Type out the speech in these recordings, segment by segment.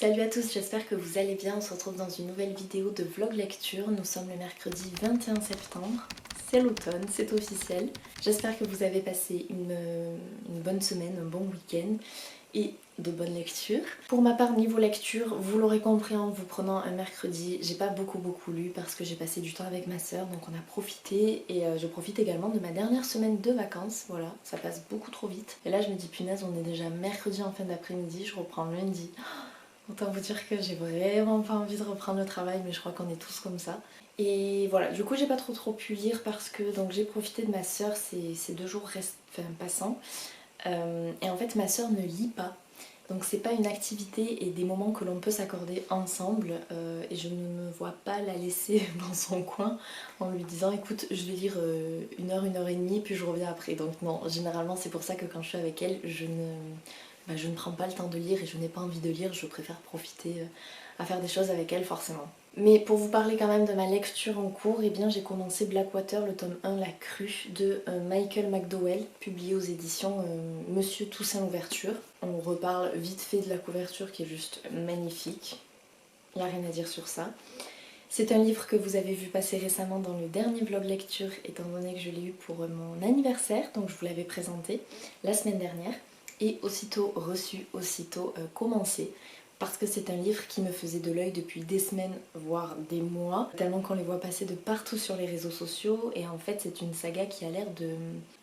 Salut à tous, j'espère que vous allez bien. On se retrouve dans une nouvelle vidéo de vlog lecture. Nous sommes le mercredi 21 septembre. C'est l'automne, c'est officiel. J'espère que vous avez passé une bonne semaine, un bon week-end et de bonnes lectures. Pour ma part, niveau lecture, vous l'aurez compris en vous prenant un mercredi, j'ai pas beaucoup lu parce que j'ai passé du temps avec ma soeur, donc on a profité et je profite également de ma dernière semaine de vacances. Voilà, ça passe beaucoup trop vite. Et là je me dis punaise, on est déjà mercredi en fin d'après-midi, je reprends lundi. Autant vous dire que j'ai vraiment pas envie de reprendre le travail, mais je crois qu'on est tous comme ça. Et voilà, du coup j'ai pas trop pu lire parce que donc j'ai profité de ma soeur ces 2 jours passants. Et en fait ma soeur ne lit pas. Donc c'est pas une activité et des moments que l'on peut s'accorder ensemble et je ne me vois pas la laisser dans son coin en lui disant écoute je vais lire 1 heure et demie puis je reviens après. Donc non, généralement c'est pour ça que quand je suis avec elle je ne prends pas le temps de lire et je n'ai pas envie de lire, je préfère profiter à faire des choses avec elle forcément. Mais pour vous parler quand même de ma lecture en cours, eh bien j'ai commencé Blackwater, le tome 1, La Crue, de Michael McDowell, publié aux éditions Monsieur Toussaint Louverture. On reparle vite fait de la couverture qui est juste magnifique, il n'y a rien à dire sur ça. C'est un livre que vous avez vu passer récemment dans le dernier vlog lecture, étant donné que je l'ai eu pour mon anniversaire, donc je vous l'avais présenté la semaine dernière. Et aussitôt reçu, aussitôt commencé, parce que c'est un livre qui me faisait de l'œil depuis des semaines, voire des mois, tellement qu'on les voit passer de partout sur les réseaux sociaux, et en fait c'est une saga qui a l'air de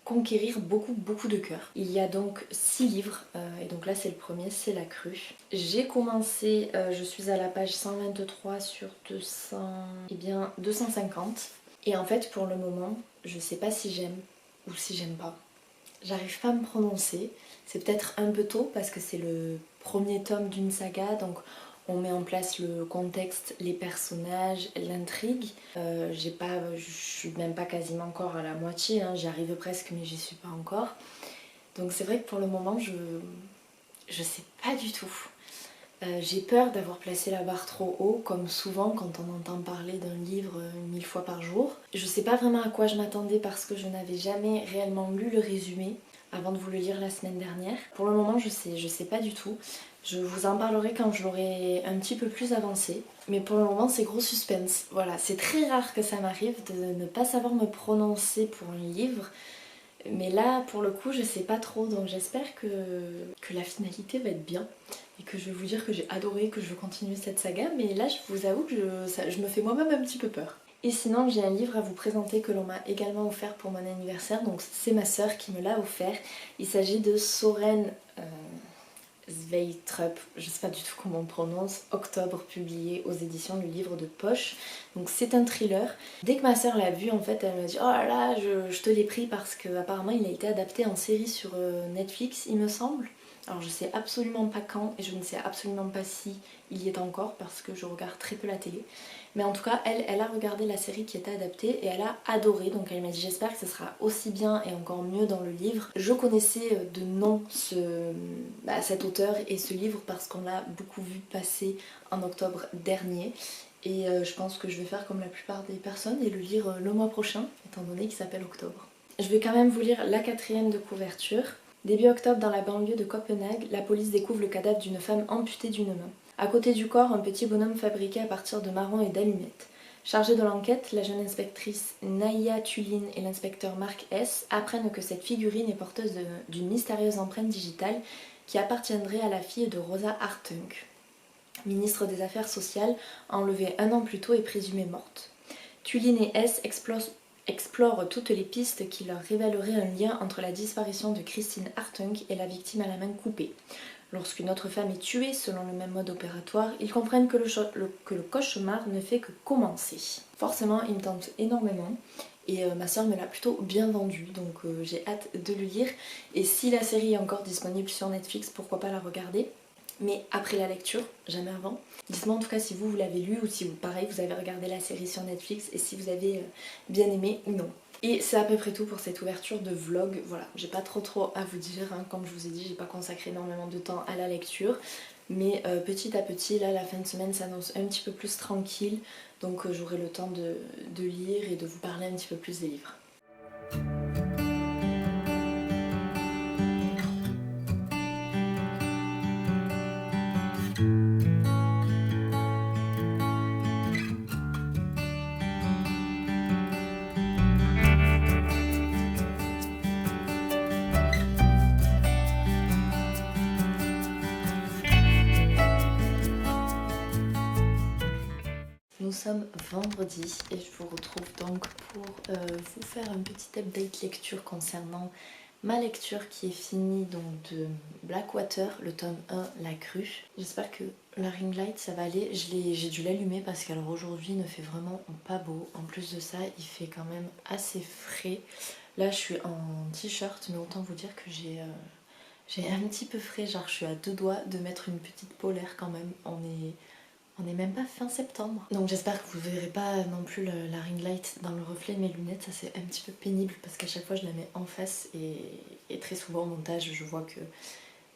conquérir beaucoup de cœurs. Il y a donc 6 livres, et donc là c'est le premier, c'est La Crue. J'ai commencé, je suis à la page 123 sur 250, et en fait pour le moment, je sais pas si j'aime ou si j'aime pas. J'arrive pas à me prononcer, c'est peut-être un peu tôt parce que c'est le premier tome d'une saga, donc on met en place le contexte, les personnages, l'intrigue. Je suis même pas quasiment encore à la moitié, hein. J'y arrive presque mais j'y suis pas encore. Donc c'est vrai que pour le moment je sais pas du tout. J'ai peur d'avoir placé la barre trop haut, comme souvent quand on entend parler d'un livre 1000 fois par jour. Je sais pas vraiment à quoi je m'attendais parce que je n'avais jamais réellement lu le résumé avant de vous le lire la semaine dernière. Pour le moment je sais pas du tout. Je vous en parlerai quand je l'aurai un petit peu plus avancé. Mais pour le moment c'est gros suspense. Voilà, c'est très rare que ça m'arrive de ne pas savoir me prononcer pour un livre. Mais là, pour le coup, je sais pas trop, donc j'espère que la finalité va être bien et que je vais vous dire que j'ai adoré, que je veux continuer cette saga, mais là, je vous avoue que je me fais moi-même un petit peu peur. Et sinon, j'ai un livre à vous présenter que l'on m'a également offert pour mon anniversaire, donc c'est ma sœur qui me l'a offert. Il s'agit de Soren Sveistrup, je sais pas du tout comment on prononce, Octobre, publié aux éditions Le Livre de Poche. Donc c'est un thriller. Dès que ma soeur l'a vu, en fait, elle m'a dit oh là là, je te l'ai pris parce qu'apparemment il a été adapté en série sur Netflix, il me semble. Alors je sais absolument pas quand et je ne sais absolument pas si il y est encore parce que je regarde très peu la télé. Mais en tout cas, elle a regardé la série qui était adaptée et elle a adoré. Donc elle m'a dit j'espère que ce sera aussi bien et encore mieux dans le livre. Je connaissais de nom cet auteur et ce livre parce qu'on l'a beaucoup vu passer en octobre dernier. Et je pense que je vais faire comme la plupart des personnes et le lire le mois prochain, étant donné qu'il s'appelle Octobre. Je vais quand même vous lire la 4e de couverture. Début octobre, dans la banlieue de Copenhague, la police découvre le cadavre d'une femme amputée d'une main. À côté du corps, un petit bonhomme fabriqué à partir de marrons et d'allumettes. Chargés de l'enquête, la jeune inspectrice Naya Tulin et l'inspecteur Mark S. apprennent que cette figurine est porteuse d'une mystérieuse empreinte digitale qui appartiendrait à la fille de Rosa Hartung, ministre des Affaires sociales, enlevée 1 an plus tôt et présumée morte. Tulin et S. explorent toutes les pistes qui leur révéleraient un lien entre la disparition de Christine Hartung et la victime à la main coupée. Lorsqu'une autre femme est tuée selon le même mode opératoire, ils comprennent que le cauchemar ne fait que commencer. Forcément, il me tente énormément et ma soeur me l'a plutôt bien vendu, donc j'ai hâte de le lire. Et si la série est encore disponible sur Netflix, pourquoi pas la regarder, mais après la lecture, jamais avant. Dites-moi en tout cas si vous l'avez lu ou si pareil vous avez regardé la série sur Netflix et si vous avez bien aimé ou non. Et c'est à peu près tout pour cette ouverture de vlog. Voilà, j'ai pas trop à vous dire, hein. Comme je vous ai dit, j'ai pas consacré énormément de temps à la lecture. Mais petit à petit, là, la fin de semaine s'annonce un petit peu plus tranquille. Donc j'aurai le temps de lire et de vous parler un petit peu plus des livres. Nous sommes vendredi et je vous retrouve donc pour vous faire un petit update lecture concernant ma lecture qui est finie donc de Blackwater, le tome 1, La Crue. J'espère que la ring light ça va aller. J'ai dû l'allumer parce qu'alors aujourd'hui il ne fait vraiment pas beau. En plus de ça, il fait quand même assez frais. Là je suis en t-shirt, mais autant vous dire que j'ai un petit peu frais, genre je suis à deux doigts de mettre une petite polaire quand même. On n'est même pas fin septembre. Donc j'espère que vous verrez pas non plus la ring light dans le reflet de mes lunettes. Ça c'est un petit peu pénible parce qu'à chaque fois je la mets en face et très souvent au montage je vois que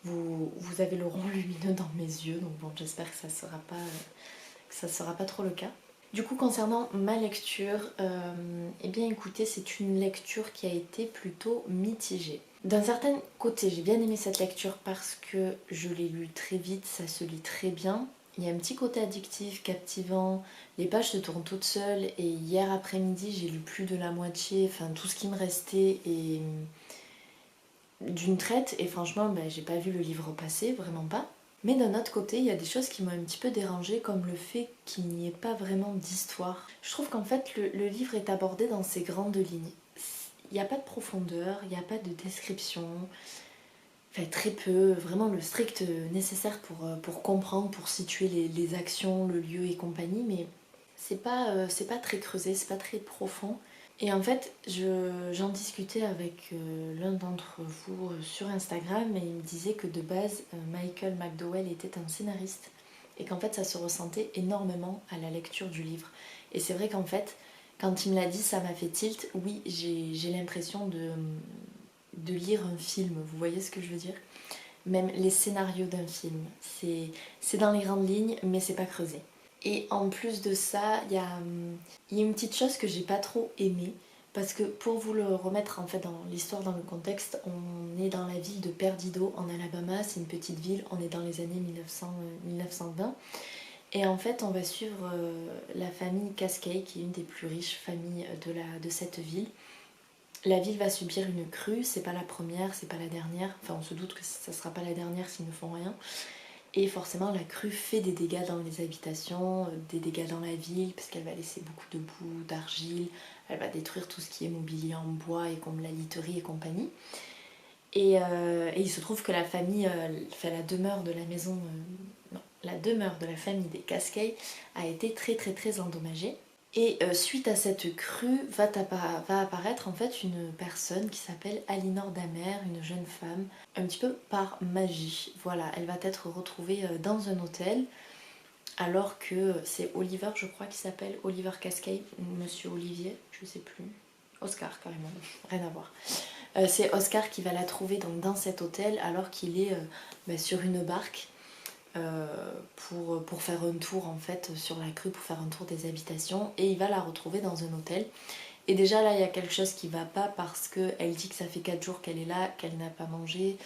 vous avez le rond lumineux dans mes yeux. Donc bon, j'espère que ça sera pas trop le cas. Du coup concernant ma lecture, eh bien écoutez, c'est une lecture qui a été plutôt mitigée. D'un certain côté, j'ai bien aimé cette lecture parce que je l'ai lue très vite, ça se lit très bien. Il y a un petit côté addictif, captivant, les pages se tournent toutes seules et hier après-midi j'ai lu plus de la moitié, enfin tout ce qui me restait et d'une traite et franchement j'ai pas vu le livre passer, vraiment pas. Mais d'un autre côté, il y a des choses qui m'ont un petit peu dérangée, comme le fait qu'il n'y ait pas vraiment d'histoire. Je trouve qu'en fait le livre est abordé dans ses grandes lignes. Il n'y a pas de profondeur, il n'y a pas de description, enfin très peu, vraiment le strict nécessaire pour comprendre, pour situer les actions, le lieu et compagnie, mais c'est pas très creusé, c'est pas très profond. Et en fait, j'en discutais avec l'un d'entre vous sur Instagram et il me disait que de base, Michael McDowell était un scénariste et qu'en fait ça se ressentait énormément à la lecture du livre. Et c'est vrai qu'en fait, quand il me l'a dit, ça m'a fait tilt. Oui, j'ai l'impression de lire un film, vous voyez ce que je veux dire? Même les scénarios d'un film, c'est dans les grandes lignes, mais c'est pas creusé. Et en plus de ça, il y a une petite chose que j'ai pas trop aimée, parce que pour vous le remettre en fait dans l'histoire, dans le contexte, on est dans la ville de Perdido en Alabama, c'est une petite ville, on est dans les années 1920. Et en fait, on va suivre la famille Cascade, qui est une des plus riches familles de cette ville. La ville va subir une crue, c'est pas la première, c'est pas la dernière, enfin on se doute que ça sera pas la dernière s'ils ne font rien. Et forcément la crue fait des dégâts dans les habitations, des dégâts dans la ville, parce qu'elle va laisser beaucoup de boue, d'argile, elle va détruire tout ce qui est mobilier en bois et comme la literie et compagnie. Et il se trouve que la famille, enfin la demeure de la maison, non, la demeure de la famille des Cascade a été très très très endommagée. Et suite à cette crue va apparaître en fait une personne qui s'appelle Alinor Damer, une jeune femme, un petit peu par magie. Voilà, elle va être retrouvée dans un hôtel alors que c'est Oliver, je crois, qui s'appelle Oliver Cascade, Monsieur Olivier, je sais plus. Oscar carrément, rien à voir. C'est Oscar qui va la trouver donc dans cet hôtel alors qu'il est sur une barque pour faire un tour en fait sur la crue, pour faire un tour des habitations, et il va la retrouver dans un hôtel. Et déjà là il y a quelque chose qui va pas parce qu'elle dit que ça fait 4 jours qu'elle est là, qu'elle n'a pas mangé,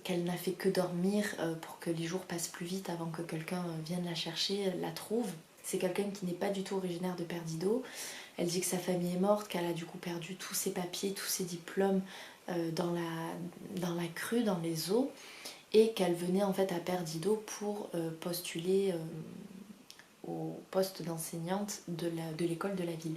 qu'elle n'a fait que dormir pour que les jours passent plus vite avant que quelqu'un vienne la chercher, la trouve. C'est quelqu'un qui n'est pas du tout originaire de Perdido. Elle dit que sa famille est morte, qu'elle a du coup perdu tous ses papiers, tous ses diplômes dans la crue, dans les eaux, et qu'elle venait en fait à Perdido pour postuler au poste d'enseignante de l'école de la ville.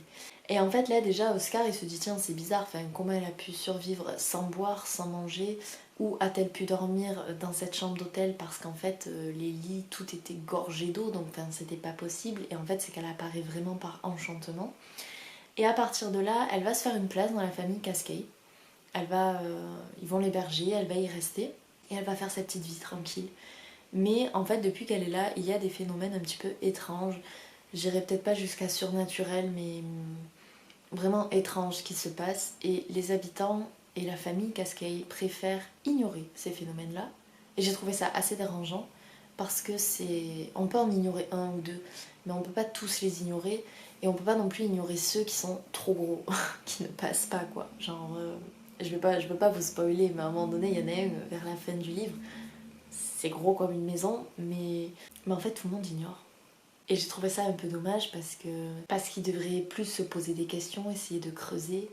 Et en fait là déjà Oscar il se dit tiens c'est bizarre, enfin, comment elle a pu survivre sans boire, sans manger, où a-t-elle pu dormir dans cette chambre d'hôtel parce qu'en fait les lits tout était gorgé d'eau donc enfin, c'était pas possible, et en fait c'est qu'elle apparaît vraiment par enchantement. Et à partir de là elle va se faire une place dans la famille Cascade, ils vont l'héberger, elle va y rester et elle va faire sa petite vie tranquille. Mais en fait, depuis qu'elle est là, il y a des phénomènes un petit peu étranges. J'irai peut-être pas jusqu'à surnaturel, mais vraiment étranges qui se passent. Et les habitants et la famille Cascade préfèrent ignorer ces phénomènes-là. Et j'ai trouvé ça assez dérangeant parce que c'est... On peut en ignorer un ou deux, mais on peut pas tous les ignorer. Et on peut pas non plus ignorer ceux qui sont trop gros, qui ne passent pas quoi. Genre... je veux pas vous spoiler, mais à un moment donné, il y en a une vers la fin du livre. C'est gros comme une maison, mais en fait tout le monde ignore. Et j'ai trouvé ça un peu dommage parce qu'ils devraient plus se poser des questions, essayer de creuser,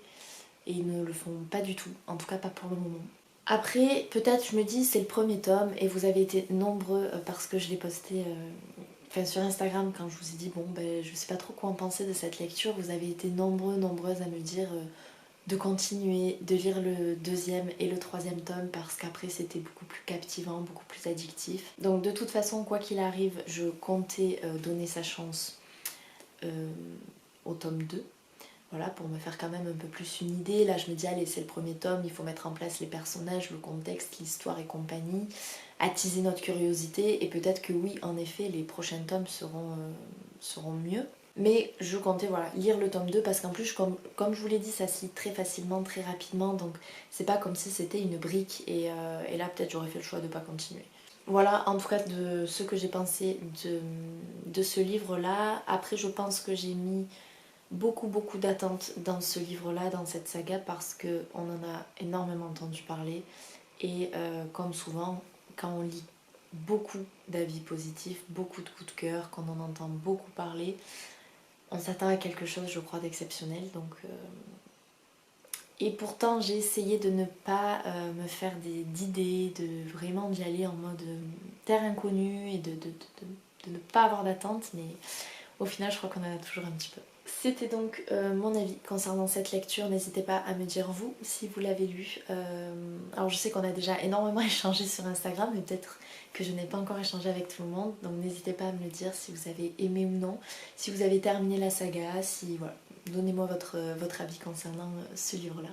et ils ne le font pas du tout, en tout cas pas pour le moment. Après, peut-être je me dis c'est le premier tome et vous avez été nombreux parce que je l'ai posté enfin sur Instagram, quand je vous ai dit bon ben je sais pas trop quoi en penser de cette lecture, vous avez été nombreuses à me dire de continuer, de lire le deuxième et le troisième tome parce qu'après c'était beaucoup plus captivant, beaucoup plus addictif. Donc de toute façon, quoi qu'il arrive, je comptais donner sa chance au tome 2. Voilà, pour me faire quand même un peu plus une idée. Là je me dis allez c'est le premier tome, il faut mettre en place les personnages, le contexte, l'histoire et compagnie, attiser notre curiosité et peut-être que oui en effet les prochains tomes seront mieux. Mais je comptais voilà, lire le tome 2 parce qu'en plus comme je vous l'ai dit ça se lit très facilement, très rapidement, donc c'est pas comme si c'était une brique et là peut-être j'aurais fait le choix de pas continuer. Voilà en tout cas de ce que j'ai pensé de ce livre là. Après je pense que j'ai mis beaucoup d'attentes dans ce livre-là, dans cette saga, parce qu'on en a énormément entendu parler. Et comme souvent, quand on lit beaucoup d'avis positifs, beaucoup de coups de cœur, qu'on en entend beaucoup parler, on s'attend à quelque chose, je crois, d'exceptionnel. Donc, et pourtant, j'ai essayé de ne pas me faire d'idées, de vraiment d'y aller en mode terre inconnue et de ne pas avoir d'attente, mais au final, je crois qu'on en a toujours un petit peu. C'était donc mon avis concernant cette lecture. N'hésitez pas à me dire vous si vous l'avez lu. Alors je sais qu'on a déjà énormément échangé sur Instagram, mais peut-être que je n'ai pas encore échangé avec tout le monde. Donc n'hésitez pas à me le dire si vous avez aimé ou non, si vous avez terminé la saga, si voilà, donnez-moi votre avis concernant ce livre-là.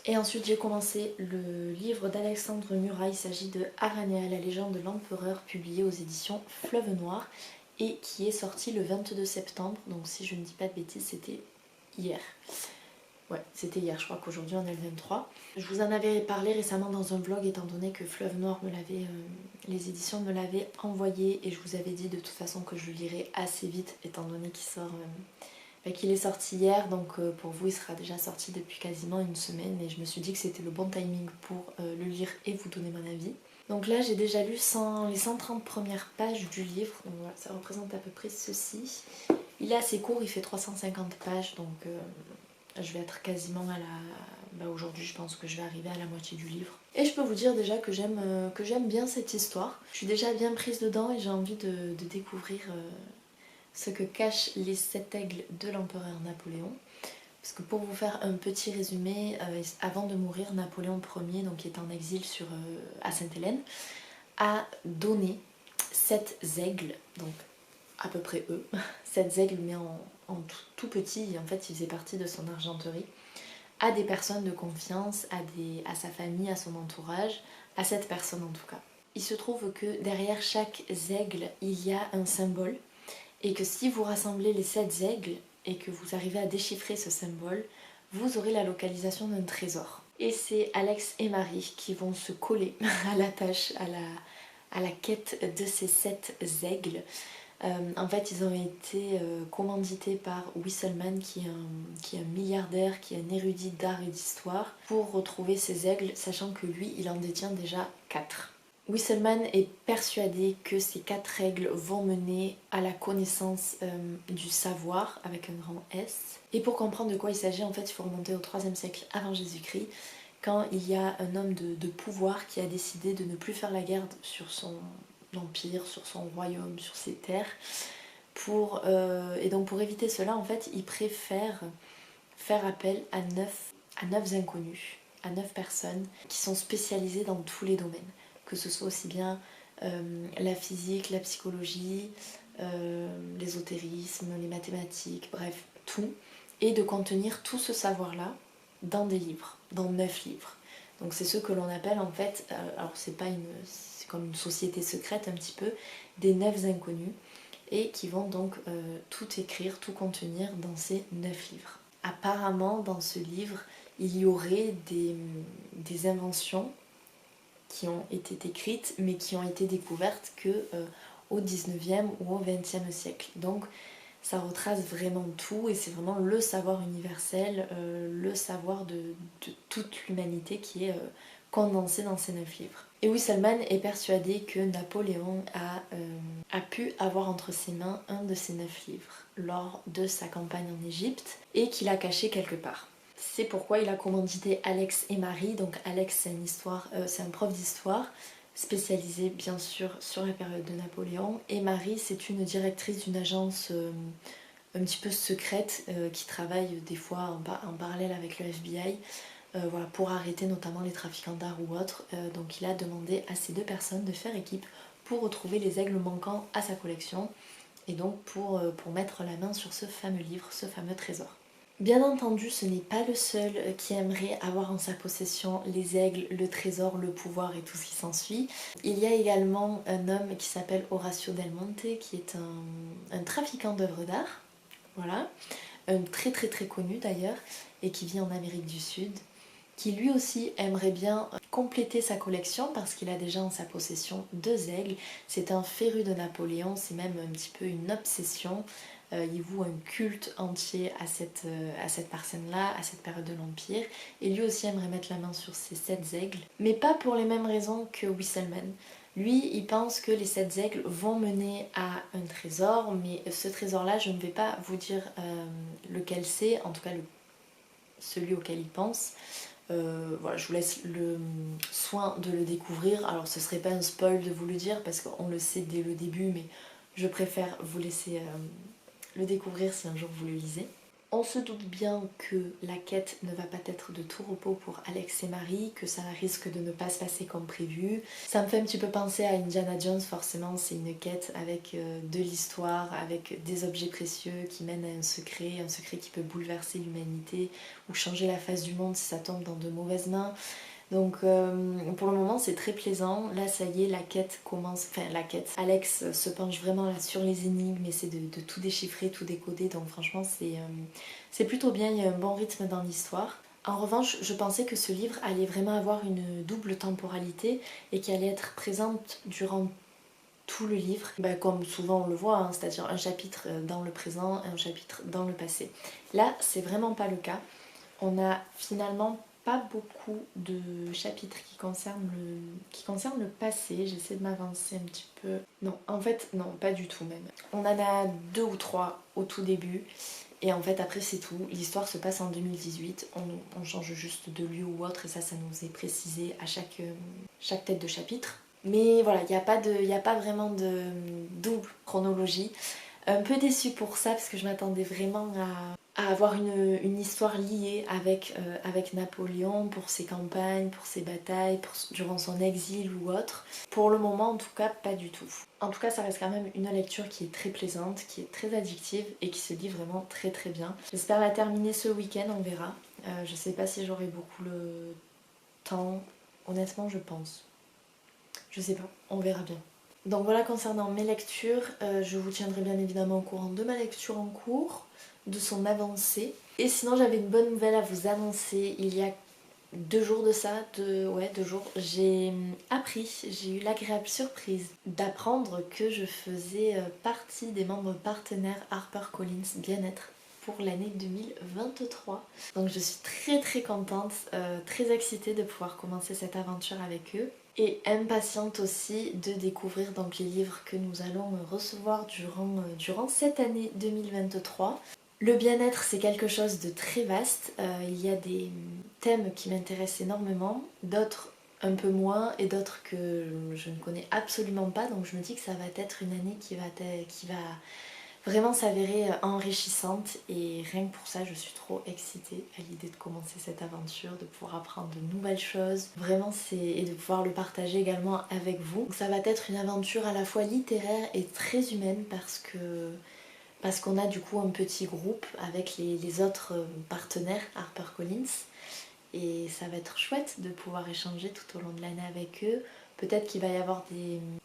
Et ensuite j'ai commencé le livre d'Alexandre Murat, il s'agit de Aranea, la légende de l'empereur, publié aux éditions Fleuve Noir et qui est sorti le 22 septembre, donc si je ne dis pas de bêtises c'était hier. Ouais, c'était hier, je crois qu'aujourd'hui on est le 23. Je vous en avais parlé récemment dans un vlog étant donné que Fleuve Noir me l'avait, les éditions me l'avaient envoyé et je vous avais dit de toute façon que je le lirais assez vite étant donné qu'il sort... qu'il est sorti hier, donc pour vous il sera déjà sorti depuis quasiment une semaine et je me suis dit que c'était le bon timing pour le lire et vous donner mon avis. Donc là j'ai déjà lu les 130 premières pages du livre, donc voilà, ça représente à peu près ceci. Il est assez court, il fait 350 pages, donc je vais être quasiment à la... aujourd'hui je pense que je vais arriver à la moitié du livre. Et je peux vous dire déjà que j'aime bien cette histoire. Je suis déjà bien prise dedans et j'ai envie de découvrir ce que cachent les 7 aigles de l'empereur Napoléon. Parce que pour vous faire un petit résumé, avant de mourir, Napoléon Ier, donc qui est en exil à Sainte-Hélène, a donné 7 aigles, donc à peu près eux, 7 aigles mais en tout petit, et en fait ils faisaient partie de son argenterie, à des personnes de confiance, à sa famille, à son entourage, à cette personne en tout cas. Il se trouve que derrière chaque aigle, il y a un symbole, et que si vous rassemblez les 7 aigles et que vous arrivez à déchiffrer ce symbole, vous aurez la localisation d'un trésor. Et c'est Alex et Marie qui vont se coller à la tâche, à la quête de ces 7 aigles. En fait, ils ont été commandités par Wesselmann, qui est un milliardaire, qui est un érudit d'art et d'histoire, pour retrouver ces aigles, sachant que lui, il en détient déjà 4. Wesselmann est persuadé que ces 4 aigles vont mener à la connaissance du savoir, avec un grand S. Et pour comprendre de quoi il s'agit, en fait, il faut remonter au 3e siècle avant Jésus-Christ, quand il y a un homme de pouvoir qui a décidé de ne plus faire la guerre sur son empire, sur son royaume, sur ses terres. Et donc pour éviter cela, en fait, il préfère faire appel à 9 inconnus, à 9 personnes qui sont spécialisées dans tous les domaines, que ce soit aussi bien la physique, la psychologie, l'ésotérisme, les mathématiques, bref, tout, et de contenir tout ce savoir-là dans des livres, dans 9 livres. Donc c'est ce que l'on appelle en fait, alors c'est comme une société secrète un petit peu, des 9 inconnus, et qui vont donc tout écrire, tout contenir dans ces 9 livres. Apparemment dans ce livre, il y aurait des inventions qui ont été écrites mais qui ont été découvertes que au 19e ou au 20e siècle. Donc ça retrace vraiment tout et c'est vraiment le savoir universel, le savoir de toute l'humanité qui est condensé dans ces 9 livres. Et Wesselmann est persuadé que Napoléon a pu avoir entre ses mains un de ces 9 livres lors de sa campagne en Égypte et qu'il a caché quelque part. C'est pourquoi il a commandité Alex et Marie. Donc Alex c'est un prof d'histoire, spécialisée bien sûr sur la période de Napoléon. Et Marie, c'est une directrice d'une agence un petit peu secrète qui travaille des fois en parallèle avec le FBI. Voilà, pour arrêter notamment les trafiquants d'art ou autres. Donc il a demandé à ces deux personnes de faire équipe pour retrouver les aigles manquants à sa collection et donc pour mettre la main sur ce fameux livre, ce fameux trésor. Bien entendu, ce n'est pas le seul qui aimerait avoir en sa possession les aigles, le trésor, le pouvoir et tout ce qui s'ensuit. Il y a également un homme qui s'appelle Horacio Del Monte, qui est un trafiquant d'œuvres d'art, voilà, un très connu d'ailleurs, et qui vit en Amérique du Sud, qui lui aussi aimerait bien compléter sa collection parce qu'il a déjà en sa possession 2 aigles. C'est un féru de Napoléon, c'est même un petit peu une obsession. Il voue un culte entier à cette personne-là, à cette période de l'Empire. Et lui aussi aimerait mettre la main sur ces 7 aigles, mais pas pour les mêmes raisons que Wesselmann. Lui, il pense que les 7 aigles vont mener à un trésor, mais ce trésor-là, je ne vais pas vous dire lequel c'est, en tout cas celui auquel il pense. Voilà, je vous laisse le soin de le découvrir. Alors ce serait pas un spoil de vous le dire parce qu'on le sait dès le début, mais je préfère vous laisser le découvrir si un jour vous le lisez. On se doute bien que la quête ne va pas être de tout repos pour Alex et Marie, que ça risque de ne pas se passer comme prévu. Ça me fait un petit peu penser à Indiana Jones, forcément, c'est une quête avec de l'histoire, avec des objets précieux qui mènent à un secret qui peut bouleverser l'humanité ou changer la face du monde si ça tombe dans de mauvaises mains. Donc pour le moment c'est très plaisant, là ça y est la quête commence, enfin la quête, Alex se penche vraiment là sur les énigmes, essaie de tout déchiffrer, tout décoder, donc franchement c'est plutôt bien, il y a un bon rythme dans l'histoire. En revanche, je pensais que ce livre allait vraiment avoir une double temporalité et qu'elle allait être présente durant tout le livre, comme souvent on le voit, hein, c'est-à-dire un chapitre dans le présent et un chapitre dans le passé. Là c'est vraiment pas le cas, on a finalement pas beaucoup de chapitres qui concernent le passé. J'essaie de m'avancer un petit peu. Non, en fait, non, pas du tout même. On en a 2 ou 3 au tout début. Et en fait, après, c'est tout. L'histoire se passe en 2018. On change juste de lieu ou autre. Et ça nous est précisé à chaque tête de chapitre. Mais voilà, il n'y a pas vraiment de double chronologie. Un peu déçue pour ça, parce que je m'attendais vraiment à avoir une histoire liée avec Napoléon pour ses campagnes, pour ses batailles, durant son exil ou autre. Pour le moment, en tout cas, pas du tout. En tout cas, ça reste quand même une lecture qui est très plaisante, qui est très addictive et qui se lit vraiment très bien. J'espère la terminer ce week-end, on verra. Je sais pas si j'aurai beaucoup le temps. Honnêtement, je pense. Je sais pas, on verra bien. Donc voilà concernant mes lectures, je vous tiendrai bien évidemment au courant de ma lecture en cours, de son avancée. Et sinon j'avais une bonne nouvelle à vous annoncer, il y a 2 jours de ça, 2 jours, j'ai eu l'agréable surprise d'apprendre que je faisais partie des membres partenaires HarperCollins Bien-être pour l'année 2023. Donc je suis très contente, très excitée de pouvoir commencer cette aventure avec eux. Et impatiente aussi de découvrir donc les livres que nous allons recevoir durant cette année 2023. Le bien-être, c'est quelque chose de très vaste. Il y a des thèmes qui m'intéressent énormément, d'autres un peu moins et d'autres que je ne connais absolument pas. Donc je me dis que ça va être une année qui va vraiment s'avérer enrichissante et rien que pour ça je suis trop excitée à l'idée de commencer cette aventure, de pouvoir apprendre de nouvelles choses, vraiment et de pouvoir le partager également avec vous. Donc ça va être une aventure à la fois littéraire et très humaine parce qu'on a du coup un petit groupe avec les autres partenaires HarperCollins et ça va être chouette de pouvoir échanger tout au long de l'année avec eux. Peut-être qu'il va y avoir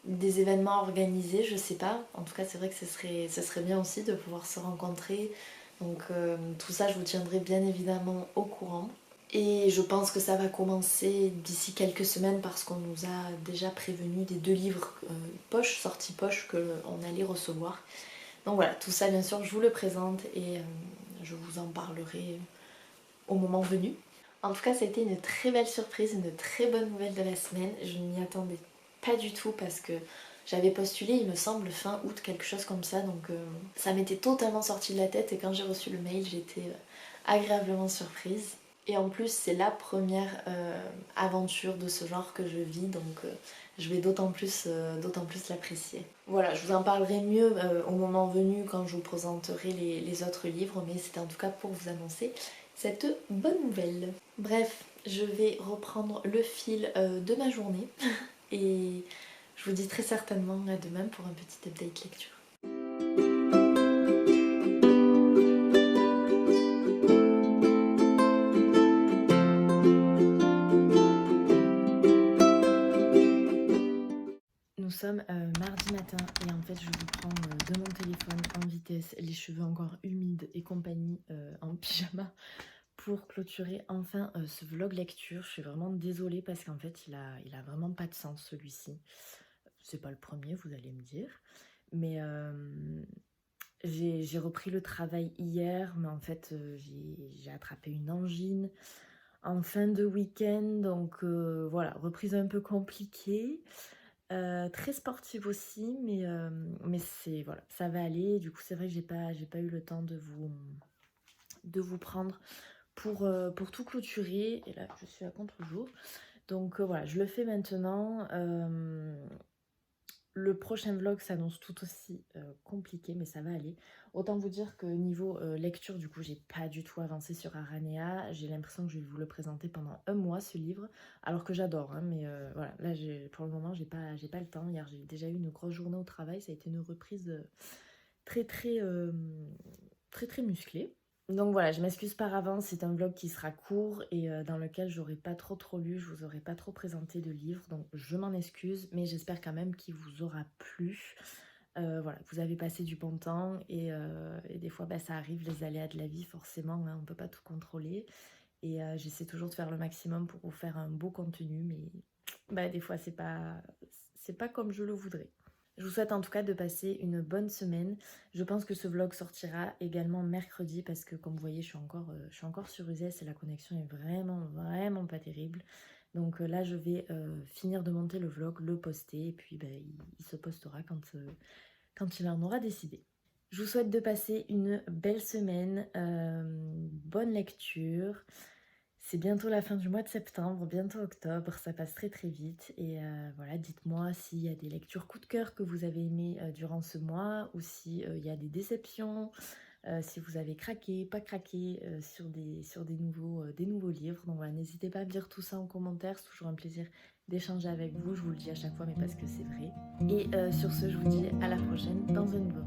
des événements organisés, je sais pas. En tout cas, c'est vrai que ce serait bien aussi de pouvoir se rencontrer. Donc tout ça, je vous tiendrai bien évidemment au courant. Et je pense que ça va commencer d'ici quelques semaines parce qu'on nous a déjà prévenu des 2 livres sortie poche qu'on allait recevoir. Donc voilà, tout ça bien sûr je vous le présente et je vous en parlerai au moment venu. En tout cas, ça a été une très belle surprise, une très bonne nouvelle de la semaine. Je ne m'y attendais pas du tout parce que j'avais postulé, il me semble, fin août, quelque chose comme ça. Donc ça m'était totalement sorti de la tête et quand j'ai reçu le mail, j'étais agréablement surprise. Et en plus, c'est la première aventure de ce genre que je vis, donc je vais d'autant plus l'apprécier. Voilà, je vous en parlerai mieux au moment venu quand je vous présenterai les autres livres, mais c'était en tout cas pour vous annoncer cette bonne nouvelle. Bref, je vais reprendre le fil de ma journée et je vous dis très certainement à demain pour un petit update lecture. Nous sommes mardi matin et en fait je vous prends de mon téléphone en vitesse, les cheveux encore humides et compagnie en pyjama pour clôturer enfin ce vlog lecture. Je suis vraiment désolée parce qu'en fait il a vraiment pas de sens celui-ci. C'est pas le premier, vous allez me dire, mais j'ai repris le travail hier, mais en fait j'ai attrapé une angine en fin de week-end, donc voilà, reprise un peu compliquée. Très sportive aussi, mais c'est voilà, ça va aller. Du coup, c'est vrai que j'ai pas eu le temps de vous prendre pour tout clôturer. Et là, je suis à contre-jour. Donc voilà, je le fais maintenant. Le prochain vlog s'annonce tout aussi compliqué, mais ça va aller. Autant vous dire que niveau lecture, du coup, j'ai pas du tout avancé sur Aranea. J'ai l'impression que je vais vous le présenter pendant un mois, ce livre. Alors que j'adore, hein, mais voilà, là, pour le moment, j'ai pas le temps. Hier, j'ai déjà eu une grosse journée au travail. Ça a été une reprise très, très musclée. Donc voilà, je m'excuse par avance, c'est un vlog qui sera court et dans lequel j'aurai pas trop lu, je vous aurai pas trop présenté de livres, donc je m'en excuse, mais j'espère quand même qu'il vous aura plu. Voilà, vous avez passé du bon temps et des fois ça arrive, les aléas de la vie forcément, hein, on peut pas tout contrôler. Et j'essaie toujours de faire le maximum pour vous faire un beau contenu, mais des fois c'est pas comme je le voudrais. Je vous souhaite en tout cas de passer une bonne semaine. Je pense que ce vlog sortira également mercredi parce que comme vous voyez, je suis encore sur UZS et la connexion est vraiment pas terrible. Donc là, je vais finir de monter le vlog, le poster et puis il se postera quand il en aura décidé. Je vous souhaite de passer une belle semaine, bonne lecture. C'est bientôt la fin du mois de septembre, bientôt octobre, ça passe très vite. Et voilà, dites-moi s'il y a des lectures coup de cœur que vous avez aimées durant ce mois ou s'il y a des déceptions, si vous avez craqué, pas craqué sur des nouveaux livres. Donc voilà, n'hésitez pas à me dire tout ça en commentaire, c'est toujours un plaisir d'échanger avec vous. Je vous le dis à chaque fois, mais parce que c'est vrai. Et sur ce, je vous dis à la prochaine dans un nouveau